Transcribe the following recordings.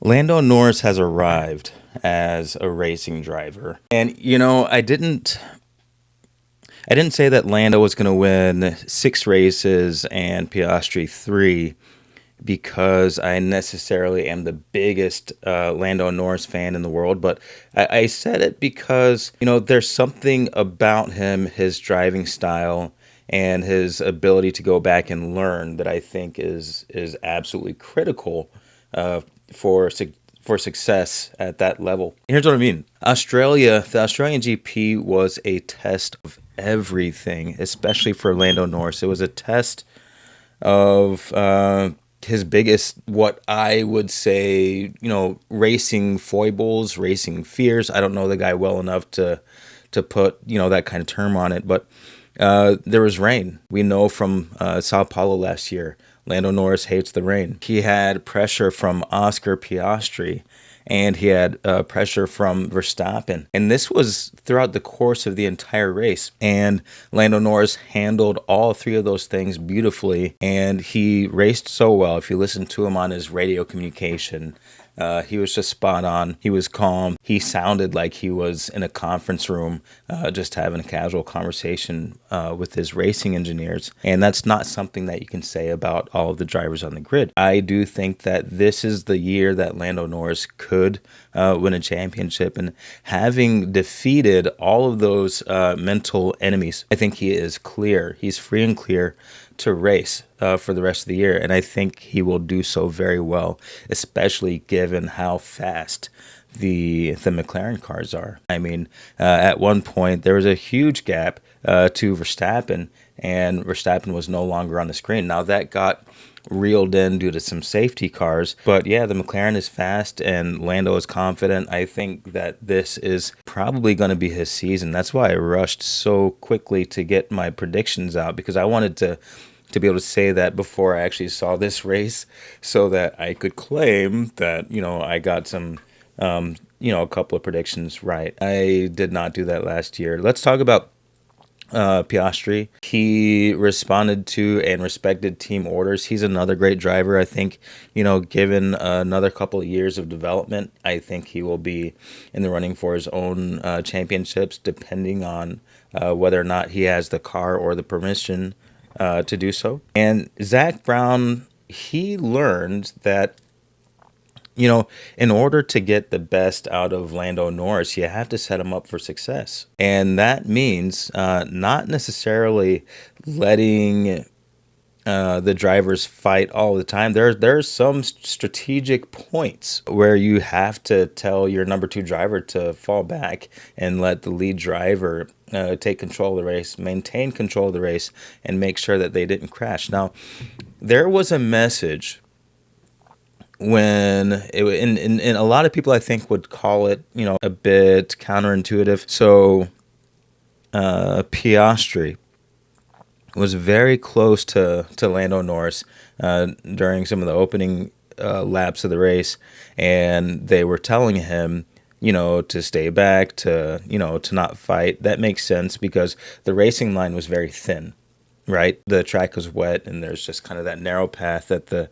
Lando Norris has arrived as a racing driver. And I didn't say that Lando was going to win 6 races and Piastri 3 because I necessarily am the biggest Lando Norris fan in the world, but I said it because, there's something about him, his driving style, and his ability to go back and learn that I think is absolutely critical uh, for for success at that level. Here's what I mean. The Australian GP was a test of everything, especially for Lando Norris. It was a test of his biggest, what I would say, racing foibles, racing fears. I don't know the guy well enough to put that kind of term on it, but there was rain. We know from Sao Paulo last year, Lando Norris hates the rain. He had pressure from Oscar Piastri, and he had pressure from Verstappen. And this was throughout the course of the entire race. And Lando Norris handled all 3 of those things beautifully, and he raced so well. If you listen to him on his radio communication, he was just spot on. He was calm. He sounded like he was in a conference room, just having a casual conversation with his racing engineers. And that's not something that you can say about all of the drivers on the grid. I do think that this is the year that Lando Norris could win a championship. And having defeated all of those mental enemies, I think he is clear. He's free and clear to race for the rest of the year. And I think he will do so very well, especially given how fast the McLaren cars are. I mean, at one point, there was a huge gap to Verstappen, and Verstappen was no longer on the screen. Now, that got reeled in due to some safety cars. But yeah, the McLaren is fast and Lando is confident. I think that this is probably going to be his season. That's why I rushed so quickly to get my predictions out, because I wanted to be able to say that before I actually saw this race, so that I could claim that, I got some, a couple of predictions right. I did not do that last year. Let's talk about Piastri. He responded to and respected team orders. He's another great driver. I think, given another couple of years of development, I think he will be in the running for his own championships, depending on whether or not he has the car or the permission to do so. And Zach Brown, he learned that, in order to get the best out of Lando Norris, you have to set him up for success. And that means not necessarily letting the drivers fight all the time. There's some strategic points where you have to tell your number 2 driver to fall back and let the lead driver take control of the race, maintain control of the race, and make sure that they didn't crash. Now, there was a message when and a lot of people I think would call it, a bit counterintuitive. So Piastri was very close to Lando Norris during some of the opening laps of the race, and they were telling him, to stay back, to not fight. That makes sense because the racing line was very thin, right? The track was wet, and there's just kind of that narrow path that the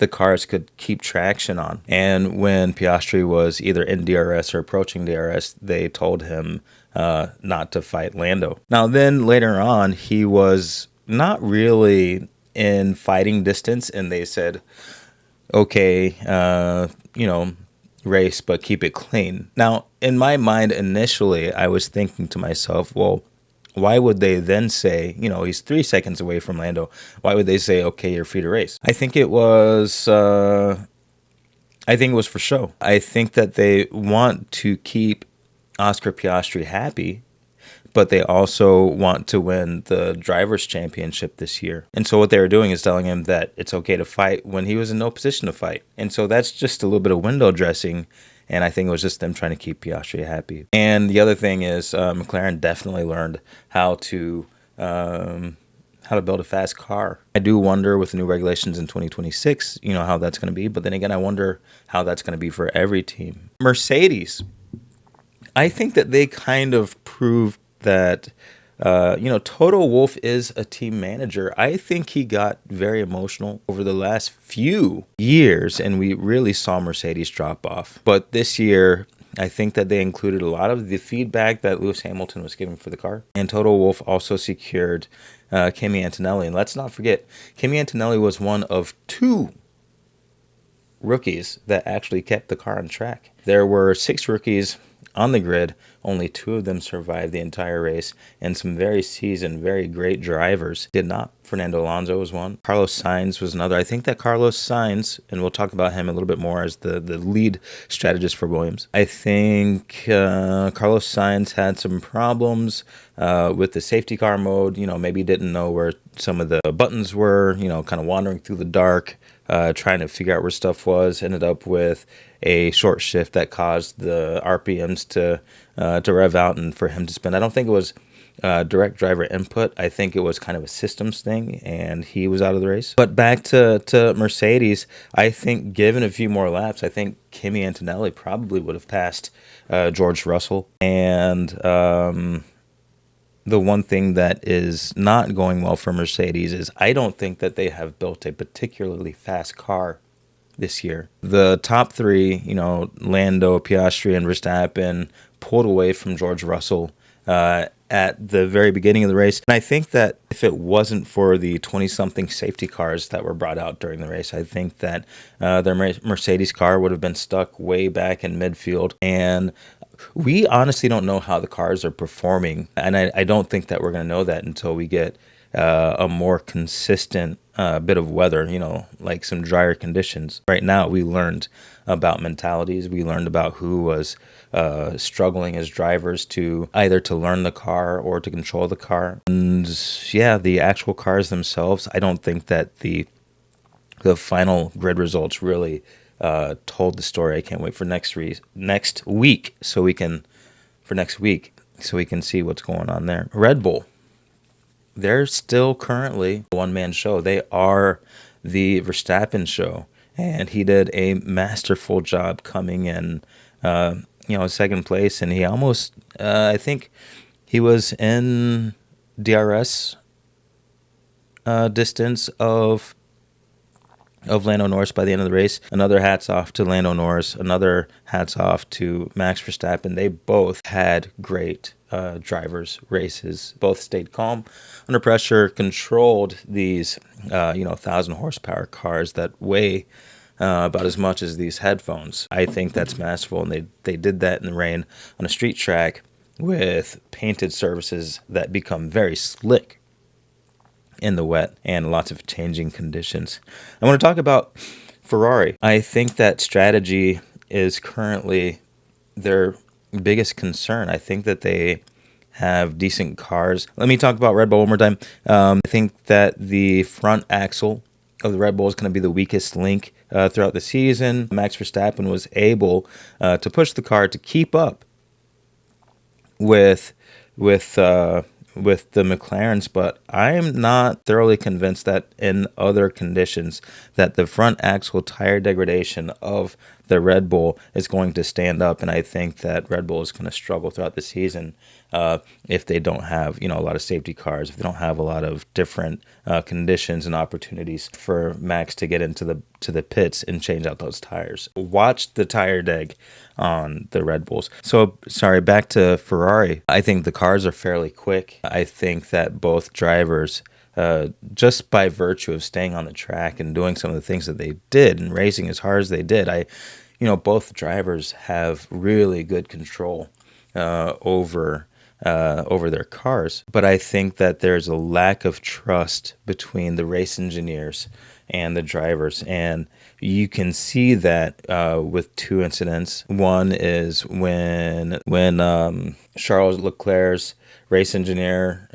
cars could keep traction on. And when Piastri was either in DRS or approaching DRS, they told him not to fight Lando. Now, then later on, he was not really in fighting distance, and they said, okay, race, but keep it clean. Now, in my mind, initially, I was thinking to myself, well, why would they then say, he's 3 seconds away from Lando? Why would they say, okay, you're free to race? I think it was for show. I think that they want to keep Oscar Piastri happy, but they also want to win the Drivers' Championship this year. And so what they were doing is telling him that it's okay to fight when he was in no position to fight. And so that's just a little bit of window dressing, and I think it was just them trying to keep Piastri happy. And the other thing is McLaren definitely learned how to build a fast car. I do wonder with the new regulations in 2026, how that's going to be. But then again, I wonder how that's going to be for every team. Mercedes, I think that they kind of proved that Toto Wolff is a team manager. I think he got very emotional over the last few years, and we really saw Mercedes drop off. But this year, I think that they included a lot of the feedback that Lewis Hamilton was giving for the car. And Toto Wolff also secured Kimi Antonelli. And let's not forget, Kimi Antonelli was one of two rookies that actually kept the car on track. There were 6 rookies on the grid. Only 2 of them survived the entire race, and some very seasoned, very great drivers did not. Fernando Alonso was one. Carlos Sainz was another. I think that Carlos Sainz, and we'll talk about him a little bit more as the lead strategist for Williams. I think Carlos Sainz had some problems with the safety car mode. Maybe didn't know where some of the buttons were, kind of wandering through the dark, trying to figure out where stuff was. Ended up with a short shift that caused the RPMs to rev out and for him to spin. I don't think it was direct driver input. I think it was kind of a systems thing, and he was out of the race. But back to Mercedes, I think given a few more laps, I think Kimi Antonelli probably would have passed George Russell. And the one thing that is not going well for Mercedes is I don't think that they have built a particularly fast car this year. The top 3, Lando, Piastri, and Verstappen pulled away from George Russell at the very beginning of the race. And I think that if it wasn't for the 20-something safety cars that were brought out during the race, I think that their Mercedes car would have been stuck way back in midfield. And we honestly don't know how the cars are performing. And I don't think that we're going to know that until we get a more consistent bit of weather, like some drier conditions. Right now, we learned about mentalities. We learned about who was struggling as drivers to either to learn the car or to control the car. And yeah, the actual cars themselves, I don't think that the final grid results really told the story. I can't wait for next week so we can see what's going on there. Red Bull, they're still currently a one-man show. They are the Verstappen show, and he did a masterful job coming in, second place, and he almost, I think he was in DRS distance of Lando Norris by the end of the race. Another hats off to Lando Norris. Another hats off to Max Verstappen. They both had great drivers' races. Both stayed calm under pressure, controlled these 1,000 horsepower cars that weigh about as much as these headphones. I think that's masterful, and they did that in the rain on a street track with painted surfaces that become very slick in the wet and lots of changing conditions. I want to talk about Ferrari. I think that strategy is currently their biggest concern. I think that they have decent cars. Let me talk about Red Bull one more time. I think that the front axle of the Red Bull is going to be the weakest link throughout the season. Max Verstappen was able to push the car to keep up with the McLarens, but I'm not thoroughly convinced that in other conditions that the front axle tire degradation of the Red Bull is going to stand up, and I think that Red Bull is going to struggle throughout the season if they don't have a lot of safety cars, if they don't have a lot of different conditions and opportunities for Max to get into the pits and change out those tires. Watch the tire deg on the Red Bulls. So, sorry, back to Ferrari. I think the cars are fairly quick. I think that both drivers, just by virtue of staying on the track and doing some of the things that they did and racing as hard as they did, both drivers have really good control over their cars. But I think that there's a lack of trust between the race engineers and the drivers, and you can see that with two incidents. One is when Charles Leclerc's race engineer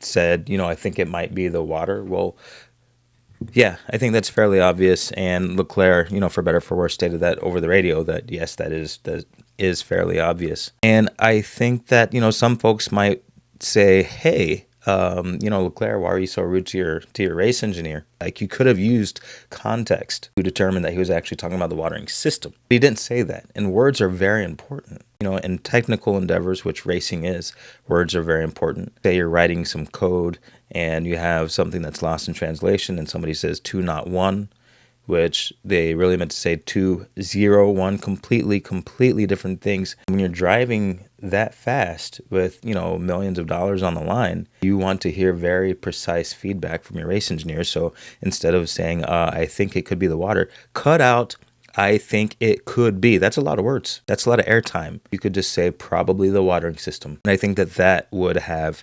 said, I think it might be the water. Well, yeah, I think that's fairly obvious, and Leclerc, for better or for worse, stated that over the radio that yes, that is fairly obvious. And I think that some folks might say, hey, Leclerc, why are you so rude to your race engineer? Like, you could have used context to determine that he was actually talking about the watering system. But he didn't say that, and words are very important. In technical endeavors, which racing is, words are very important. Say you're writing some code and you have something that's lost in translation, and somebody says 2 not 1, which they really meant to say 2 0 1, completely different things. When you're driving that fast with millions of dollars on the line, you want to hear very precise feedback from your race engineer. So instead of saying I think it could be the water, cut out I think it could be. That's a lot of words. That's a lot of airtime. You could just say probably the watering system. And I think that would have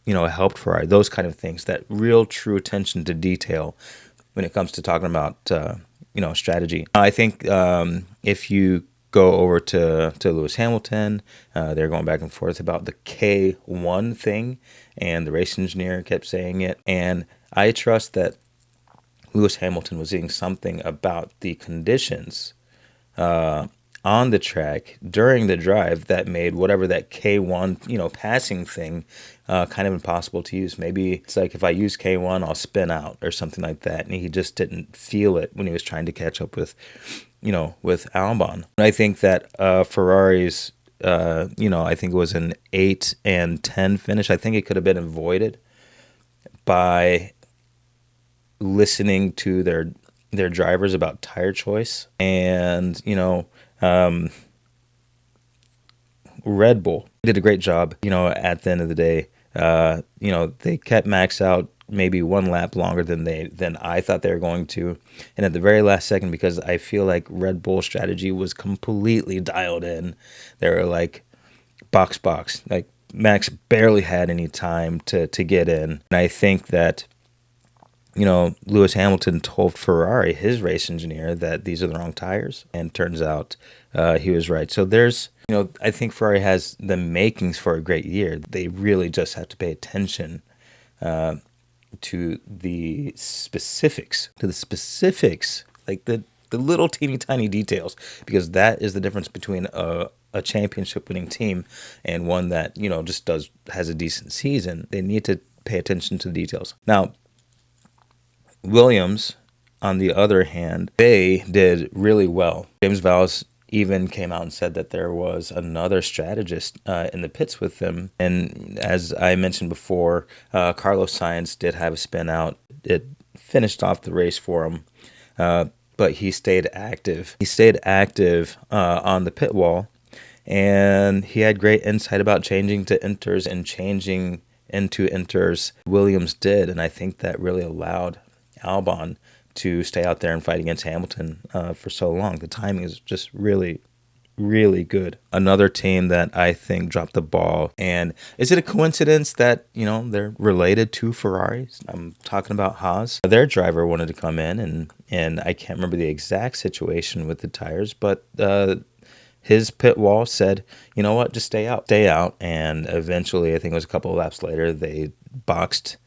helped Ferrari. Those kind of things, that real true attention to detail when it comes to talking about strategy. I think if you go over to Lewis Hamilton, they're going back and forth about the K1 thing, and the race engineer kept saying it. And I trust that Lewis Hamilton was seeing something about the conditions on the track during the drive that made whatever that K1, passing thing kind of impossible to use. Maybe it's like, if I use K1, I'll spin out or something like that. And he just didn't feel it when he was trying to catch up with Albon. I think that Ferrari's, I think it was an 8 and 10 finish. I think it could have been avoided by listening to their drivers about tire choice. And Red Bull did a great job at the end of the day. They kept Max out maybe one lap longer than I thought they were going to, and at the very last second, because I feel like Red Bull strategy was completely dialed in, they were like box, like Max barely had any time to get in. And I think that Lewis Hamilton told Ferrari, his race engineer, that these are the wrong tires, and turns out he was right. So there's, I think Ferrari has the makings for a great year. They really just have to pay attention to the specifics, like the little teeny tiny details, because that is the difference between a championship winning team and one that just has a decent season. They need to pay attention to the details. Now, Williams, on the other hand, they did really well. James Vowles even came out and said that there was another strategist in the pits with them. And as I mentioned before, Carlos Sainz did have a spin out. It finished off the race for him, but he stayed active. He stayed active on the pit wall, and he had great insight about changing to inters and changing into inters. Williams did, and I think that really allowed Albon to stay out there and fight against Hamilton for so long. The timing is just really, really good. Another team that I think dropped the ball, and is it a coincidence that they're related to Ferrari? I'm talking about Haas. Their driver wanted to come in, and I can't remember the exact situation with the tires, but his pit wall said, you know what, just stay out. And eventually, I think it was a couple of laps later, they boxed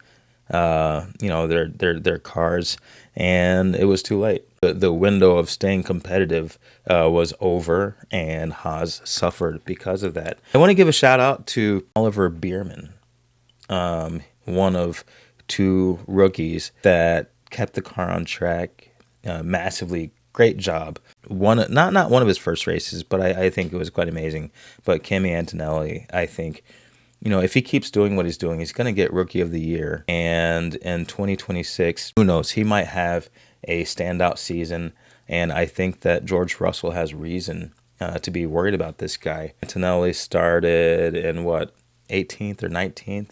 their cars, and it was too late. The window of staying competitive was over, and Haas suffered because of that. I want to give a shout out to Oliver Bierman, one of two rookies that kept the car on track massively. Great job. Not one of his first races, but I think it was quite amazing. But Kimi Antonelli, I think, if he keeps doing what he's doing, he's going to get Rookie of the Year. And in 2026, who knows, he might have a standout season. And I think that George Russell has reason to be worried about this guy. Antonelli started in 18th or 19th,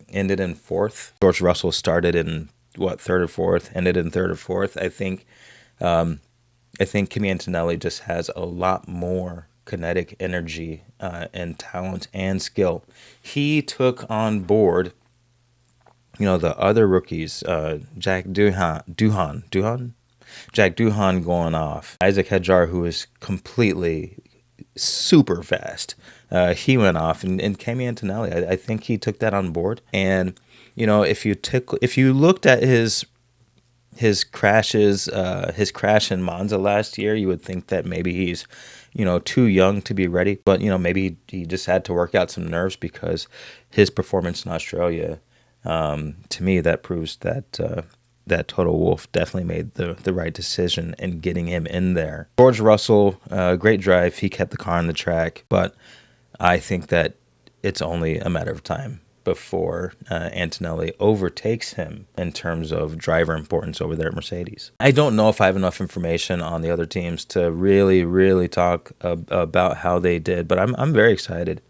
ended in 4th. George Russell started in 3rd or 4th, ended in 3rd or 4th. I think Kimi Antonelli just has a lot more kinetic energy and talent and skill. He took on board, the other rookies, Jack Doohan going off. Isaac Hadjar, who is completely super fast. He went off, and Kimi Antonelli, I think he took that on board. And if you looked at his his crash in Monza last year, you would think that maybe he's, too young to be ready. But, maybe he just had to work out some nerves because his performance in Australia, to me, that proves that that Toto Wolff definitely made the right decision in getting him in there. George Russell, great drive. He kept the car on the track, but I think that it's only a matter of time before Antonelli overtakes him in terms of driver importance over there at Mercedes. I don't know if I have enough information on the other teams to really, really talk about how they did, but I'm very excited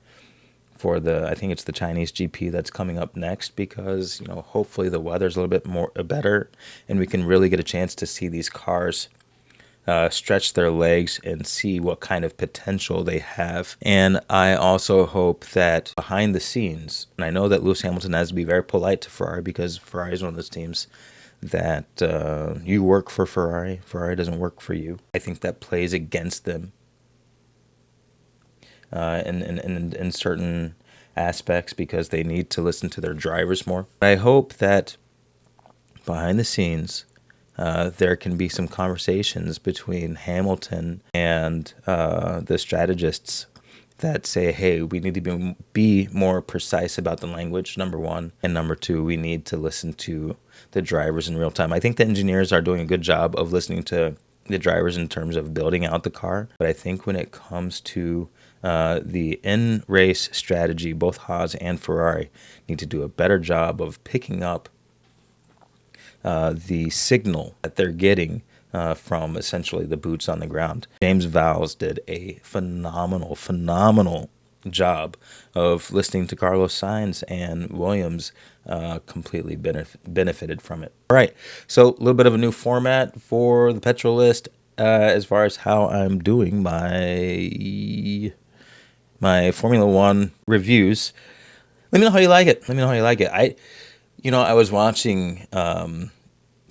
for I think it's the Chinese GP that's coming up next, because hopefully the weather's a little bit more better and we can really get a chance to see these cars stretch their legs and see what kind of potential they have. And I also hope that behind the scenes, and I know that Lewis Hamilton has to be very polite to Ferrari, because Ferrari is one of those teams that you work for Ferrari. Ferrari doesn't work for you. I think that plays against them in certain aspects, because they need to listen to their drivers more. I hope that behind the scenes, there can be some conversations between Hamilton and the strategists that say, hey, we need to be more precise about the language, number one. And number two, we need to listen to the drivers in real time. I think the engineers are doing a good job of listening to the drivers in terms of building out the car. But I think when it comes to the in-race strategy, both Haas and Ferrari need to do a better job of picking up the signal that they're getting from essentially the boots on the ground. James Vowles did a phenomenal job of listening to Carlos Sainz, and Williams completely benefited from it. All right, so a little bit of a new format for the Petrol List as far as how I'm doing my Formula One reviews. Let me know how you like it. I was watching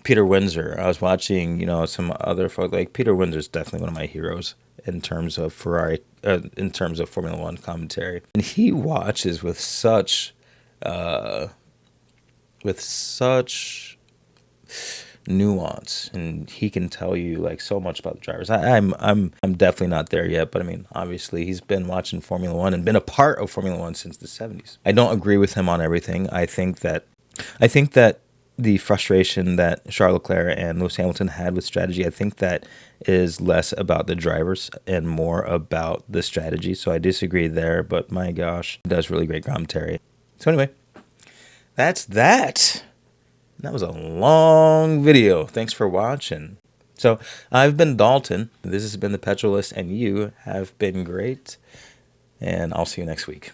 Peter Windsor. I was watching, some other folks. Like Peter Windsor is definitely one of my heroes in terms of in terms of Formula One commentary. And he watches with such nuance, and he can tell you like so much about the drivers. I'm definitely not there yet, but I mean, obviously he's been watching Formula One and been a part of Formula One since the 70s. I don't agree with him on everything. I think that the frustration that Charles Leclerc and Lewis Hamilton had with strategy, I think that is less about the drivers and more about the strategy. So I disagree there, but my gosh, he does really great commentary. So anyway, that's that. That was a long video. Thanks for watching. So I've been Dalton. This has been the Petrol List, and you have been great. And I'll see you next week.